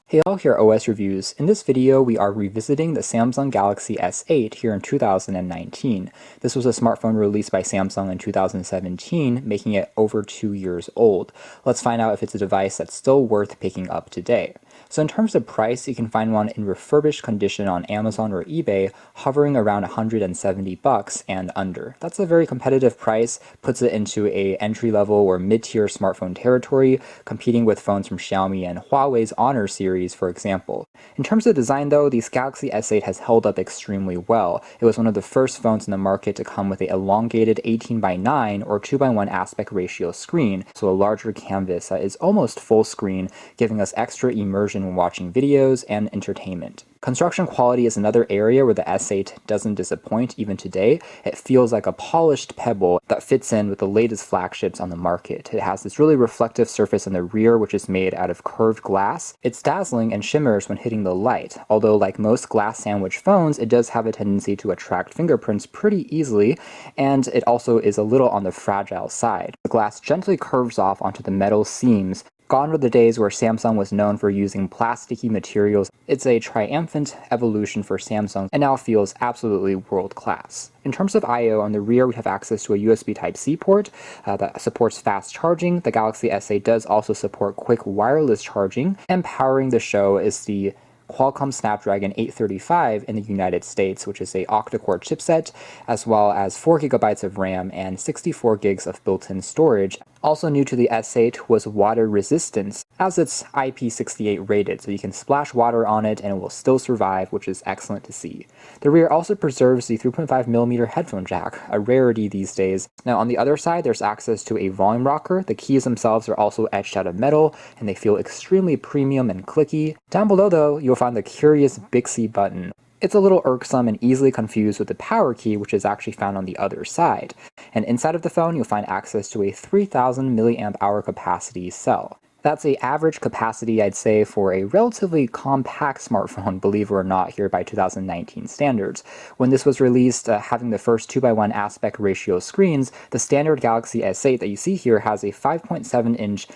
Hey all, here at OS Reviews. In this video, we are revisiting the Samsung Galaxy S8 here in 2019. This was a smartphone released by Samsung in 2017, making it over 2 years old. Let's find out if it's a device that's still worth picking up today. So in terms of price, you can find one in refurbished condition on Amazon or eBay, hovering around $170 and under. That's a very competitive price, puts it into a entry-level or mid-tier smartphone territory, competing with phones from Xiaomi and Huawei's Honor series, for example. In terms of design though, the Galaxy S8 has held up extremely well. It was one of the first phones in the market to come with an elongated 18:9 or 2:1 aspect ratio screen, so a larger canvas that is almost full screen, giving us extra immersion when watching videos and entertainment. Construction quality is another area where the S8 doesn't disappoint even today. It feels like a polished pebble that fits in with the latest flagships on the market. It has this really reflective surface in the rear, which is made out of curved glass. It's dazzling and shimmers when hitting the light, although like most glass sandwich phones, it does have a tendency to attract fingerprints pretty easily, and it also is a little on the fragile side. The glass gently curves off onto the metal seams. Gone were the days where Samsung was known for using plasticky materials. It's a triumphant evolution for Samsung and now feels absolutely world-class. In terms of I/O, on the rear we have access to a USB Type-C port that supports fast charging. The Galaxy S8 does also support quick wireless charging, and powering the show is the Qualcomm Snapdragon 835 in the United States, which is a octa-core chipset, as well as 4GB of RAM and 64 gigs of built-in storage. Also new to the S8 was water resistance, as it's IP68 rated, so you can splash water on it and it will still survive, which is excellent to see. The rear also preserves the 3.5mm headphone jack, a rarity these days. Now on the other side, there's access to a volume rocker. The keys themselves are also etched out of metal, and they feel extremely premium and clicky. Down below though, you'll find the curious Bixby button. It's a little irksome and easily confused with the power key, which is actually found on the other side. And inside of the phone, you'll find access to a 3000 mAh capacity cell. That's an average capacity, I'd say, for a relatively compact smartphone, believe it or not, here by 2019 standards. When this was released, having the first 2:1 aspect ratio screens, the standard Galaxy S8 that you see here has a 5.7-inch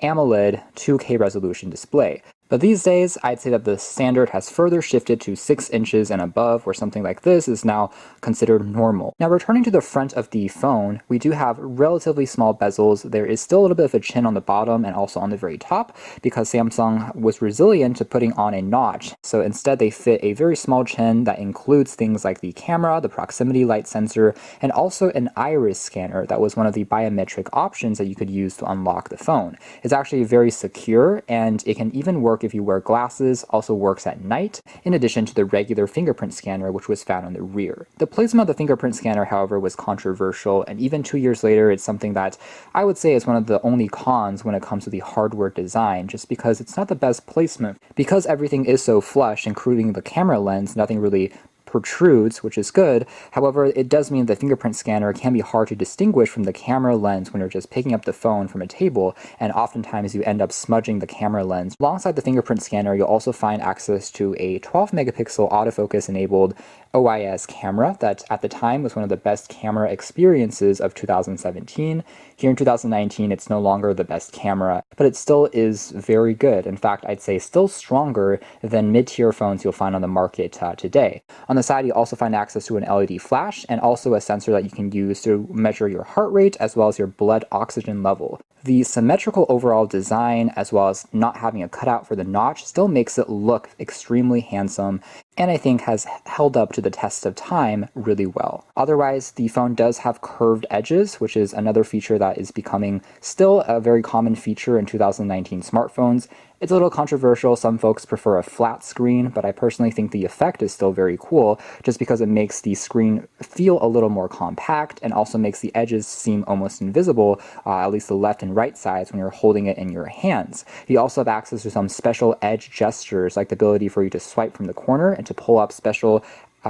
AMOLED 2K resolution display. But these days, I'd say that the standard has further shifted to 6 inches and above, where something like this is now considered normal. Now returning to the front of the phone, we do have relatively small bezels. There is still a little bit of a chin on the bottom and also on the very top, because Samsung was resilient to putting on a notch. So instead they fit a very small chin that includes things like the camera, the proximity light sensor, and also an iris scanner that was one of the biometric options that you could use to unlock the phone. It's actually very secure, and it can even work if you wear glasses, also works at night, in addition to the regular fingerprint scanner which was found on the rear. The placement of the fingerprint scanner, however, was controversial, and even 2 years later it's something that I would say is one of the only cons when it comes to the hardware design, just because it's not the best placement. Because everything is so flush, including the camera lens, nothing really protrudes, which is good. However, it does mean the fingerprint scanner can be hard to distinguish from the camera lens when you're just picking up the phone from a table, and oftentimes you end up smudging the camera lens. Alongside the fingerprint scanner, you'll also find access to a 12-megapixel autofocus enabled OIS camera that at the time was one of the best camera experiences of 2017. Here in 2019, it's no longer the best camera, but it still is very good. In fact, I'd say still stronger than mid-tier phones you'll find on the market today. On the side, you also find access to an LED flash and also a sensor that you can use to measure your heart rate as well as your blood oxygen level. The symmetrical overall design, as well as not having a cutout for the notch, still makes it look extremely handsome, and I think has held up to the test of time really well. Otherwise, the phone does have curved edges, which is another feature that is becoming still a very common feature in 2019 smartphones. It's a little controversial. Some folks prefer a flat screen, but I personally think the effect is still very cool, just because it makes the screen feel a little more compact and also makes the edges seem almost invisible, at least the left and right sides, when you're holding it in your hands. You also have access to some special edge gestures, like the ability for you to swipe from the corner and to pull up special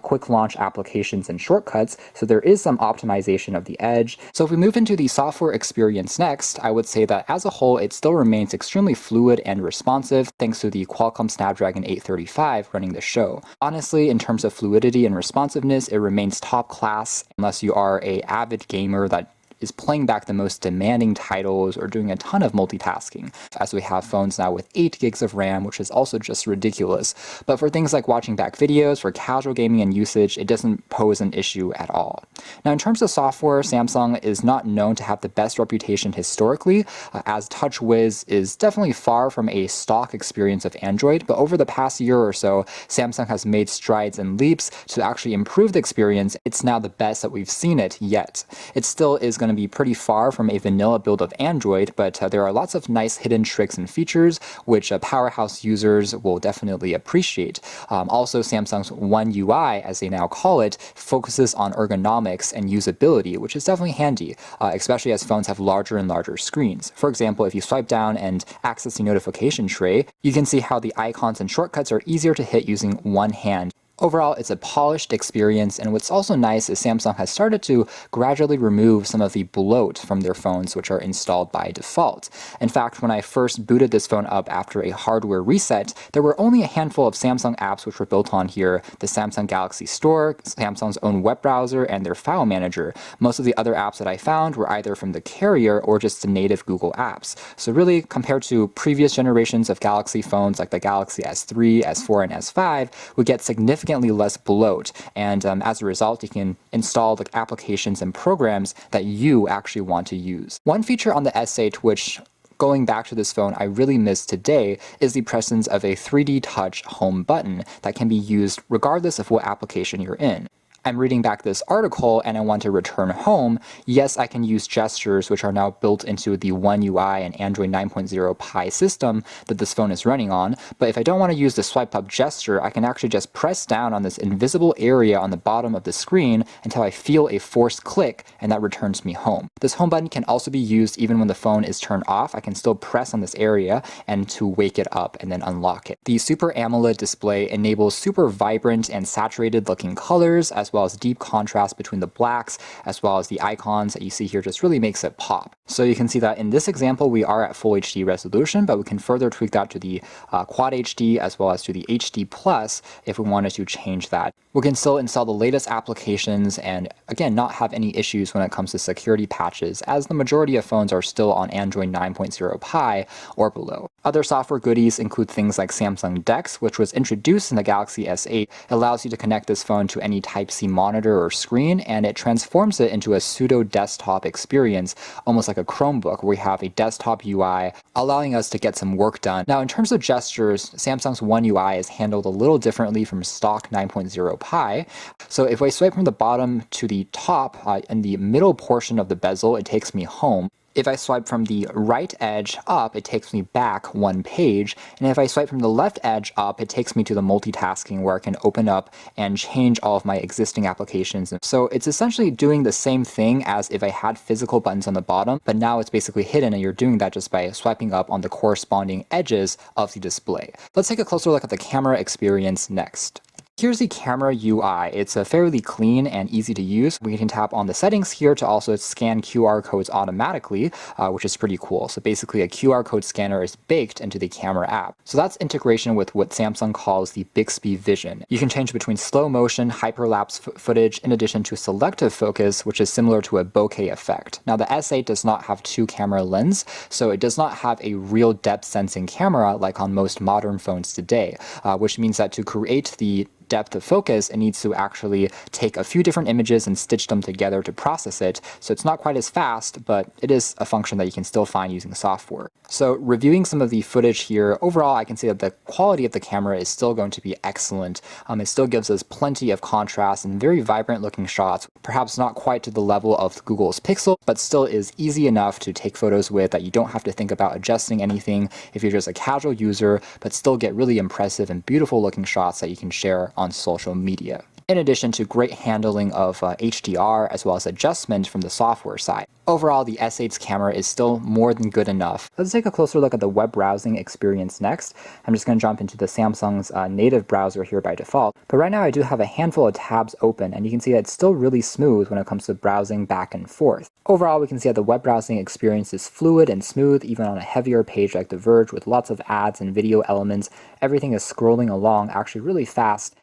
quick launch applications and shortcuts, so there is some optimization of the edge. So if we move into the software experience next, I would say that as a whole it still remains extremely fluid and responsive thanks to the Qualcomm Snapdragon 835 running the show. Honestly, in terms of fluidity and responsiveness, it remains top class unless you are an avid gamer that is playing back the most demanding titles or doing a ton of multitasking, as we have phones now with 8 gigs of RAM, which is also just ridiculous. But for things like watching back videos, for casual gaming and usage, it doesn't pose an issue at all. Now, in terms of software, Samsung is not known to have the best reputation historically, as TouchWiz is definitely far from a stock experience of Android, but over the past year or so, Samsung has made strides and leaps to actually improve the experience. It's now the best that we've seen it yet. It still is going to be pretty far from a vanilla build of Android, but there are lots of nice hidden tricks and features which powerhouse users will definitely appreciate. Also, Samsung's One UI, as they now call it, focuses on ergonomics and usability, which is definitely handy, especially as phones have larger and larger screens. For example, if you swipe down and access the notification tray, you can see how the icons and shortcuts are easier to hit using one hand. Overall, it's a polished experience, and what's also nice is Samsung has started to gradually remove some of the bloat from their phones, which are installed by default. In fact, when I first booted this phone up after a hardware reset, there were only a handful of Samsung apps which were built on here: the Samsung Galaxy Store, Samsung's own web browser, and their file manager. Most of the other apps that I found were either from the carrier or just the native Google apps. So really, compared to previous generations of Galaxy phones like the Galaxy S3, S4, and S5, we get significantly less bloat, and as a result, you can install the applications and programs that you actually want to use. One feature on the S8 which, going back to this phone, I really miss today is the presence of a 3D touch home button that can be used regardless of what application you're in. I'm reading back this article and I want to return home. Yes, I can use gestures, which are now built into the One UI and Android 9.0 Pie system that this phone is running on, but if I don't want to use the swipe up gesture, I can actually just press down on this invisible area on the bottom of the screen until I feel a forced click, and that returns me home. This home button can also be used even when the phone is turned off. I can still press on this area and to wake it up and then unlock it. The Super AMOLED display enables super vibrant and saturated looking colors, as well as deep contrast between the blacks, as well as the icons that you see here just really makes it pop. So you can see that in this example, we are at full HD resolution, but we can further tweak that to the Quad HD as well as to the HD Plus if we wanted to change that. We can still install the latest applications and, again, not have any issues when it comes to security patches, as the majority of phones are still on Android 9.0 Pie or below. Other software goodies include things like Samsung DeX, which was introduced in the Galaxy S8. It allows you to connect this phone to any Type-C monitor or screen, and it transforms it into a pseudo-desktop experience, almost like a Chromebook, where we have a desktop UI, allowing us to get some work done. Now, in terms of gestures, Samsung's One UI is handled a little differently from stock 9.0 Pie. So if I swipe from the bottom to the top, in the middle portion of the bezel, it takes me home. If I swipe from the right edge up, it takes me back one page. And if I swipe from the left edge up, it takes me to the multitasking where I can open up and change all of my existing applications. So it's essentially doing the same thing as if I had physical buttons on the bottom, but now it's basically hidden and you're doing that just by swiping up on the corresponding edges of the display. Let's take a closer look at the camera experience next. Here's the camera UI. It's fairly clean and easy to use. We can tap on the settings here to also scan QR codes automatically, which is pretty cool. So basically a QR code scanner is baked into the camera app. So that's integration with what Samsung calls the Bixby Vision. You can change between slow motion, hyperlapse footage, in addition to selective focus, which is similar to a bokeh effect. Now the S8 does not have 2-camera lens, so it does not have a real depth sensing camera like on most modern phones today, which means that to create the depth of focus, it needs to actually take a few different images and stitch them together to process it. So it's not quite as fast, but it is a function that you can still find using software. So reviewing some of the footage here, overall I can say that the quality of the camera is still going to be excellent. It still gives us plenty of contrast and very vibrant looking shots, perhaps not quite to the level of Google's Pixel, but still is easy enough to take photos with that you don't have to think about adjusting anything if you're just a casual user, but still get really impressive and beautiful looking shots that you can share on social media. In addition to great handling of HDR as well as adjustment from the software side. Overall, the S8's camera is still more than good enough. Let's take a closer look at the web browsing experience next. I'm just going to jump into the Samsung's native browser here by default. But right now I do have a handful of tabs open, and you can see that it's still really smooth when it comes to browsing back and forth. Overall, we can see that the web browsing experience is fluid and smooth, even on a heavier page like The Verge with lots of ads and video elements. Everything is scrolling along actually really fast.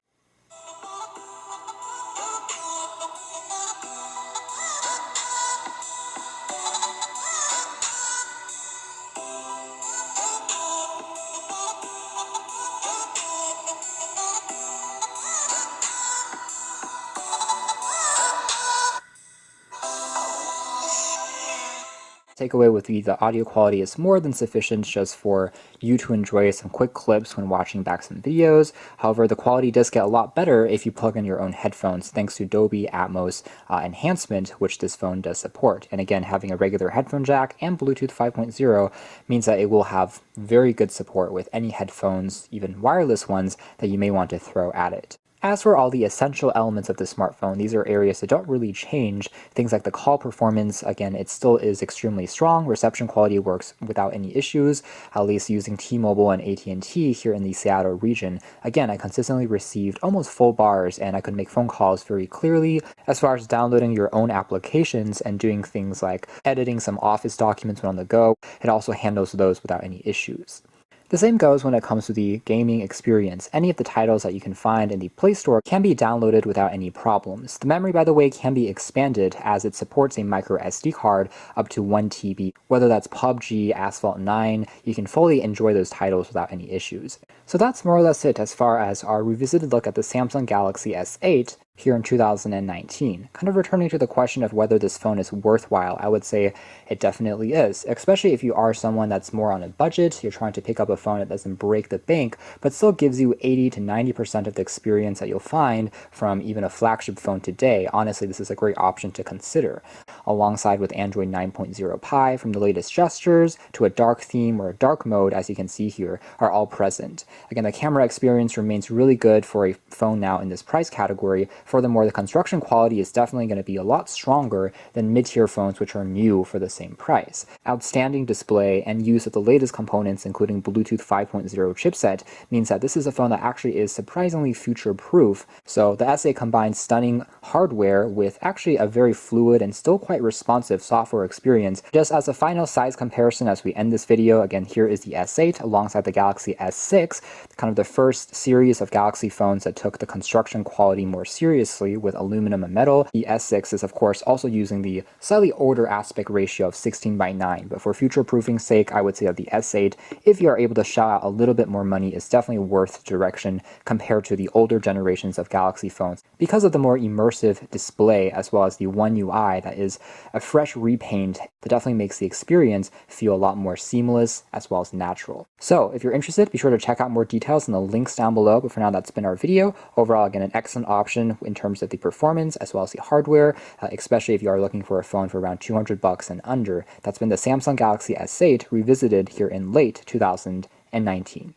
Takeaway with the audio quality is more than sufficient just for you to enjoy some quick clips when watching back some videos. However, the quality does get a lot better if you plug in your own headphones thanks to Dolby Atmos enhancement, which this phone does support. And again, having a regular headphone jack and Bluetooth 5.0 means that it will have very good support with any headphones, even wireless ones, that you may want to throw at it. As for all the essential elements of the smartphone, these are areas that don't really change. Things like the call performance, again, it still is extremely strong. Reception quality works without any issues, at least using T-Mobile and AT&T here in the Seattle region. Again, I consistently received almost full bars and I could make phone calls very clearly. As far as downloading your own applications and doing things like editing some Office documents when on the go, it also handles those without any issues. The same goes when it comes to the gaming experience. Any of the titles that you can find in the Play Store can be downloaded without any problems. The memory, by the way, can be expanded as it supports a micro SD card up to 1 TB. Whether that's PUBG, Asphalt 9, you can fully enjoy those titles without any issues. So that's more or less it as far as our revisited look at the Samsung Galaxy S8 here in 2019. Kind of returning to the question of whether this phone is worthwhile, I would say it definitely is, especially if you are someone that's more on a budget, you're trying to pick up a phone that doesn't break the bank, but still gives you 80 to 90% of the experience that you'll find from even a flagship phone today. Honestly, this is a great option to consider. Alongside with Android 9.0 Pie, from the latest gestures to a dark theme or a dark mode, as you can see here, are all present. Again, the camera experience remains really good for a phone now in this price category. Furthermore, the construction quality is definitely going to be a lot stronger than mid-tier phones which are new for the same price. Outstanding display and use of the latest components, including Bluetooth 5.0 chipset, means that this is a phone that actually is surprisingly future-proof. So the S8 combines stunning hardware with actually a very fluid and still quite responsive software experience. Just as a final size comparison as we end this video, again, here is the S8 alongside the Galaxy S6, kind of the first series of Galaxy phones that took the construction quality more seriously with aluminum and metal. The S6 is of course also using the slightly older aspect ratio of 16:9, but for future-proofing sake, I would say that the S8, if you are able to shell out a little bit more money, is definitely worth the direction compared to the older generations of Galaxy phones because of the more immersive display as well as the One UI that is a fresh repaint that definitely makes the experience feel a lot more seamless as well as natural. So if you're interested, be sure to check out more details in the links down below, but for now that's been our video. Overall, again, an excellent option in terms of the performance as well as the hardware, especially if you are looking for a phone for around $200 and under. That's been the Samsung Galaxy S8 revisited here in late 2019.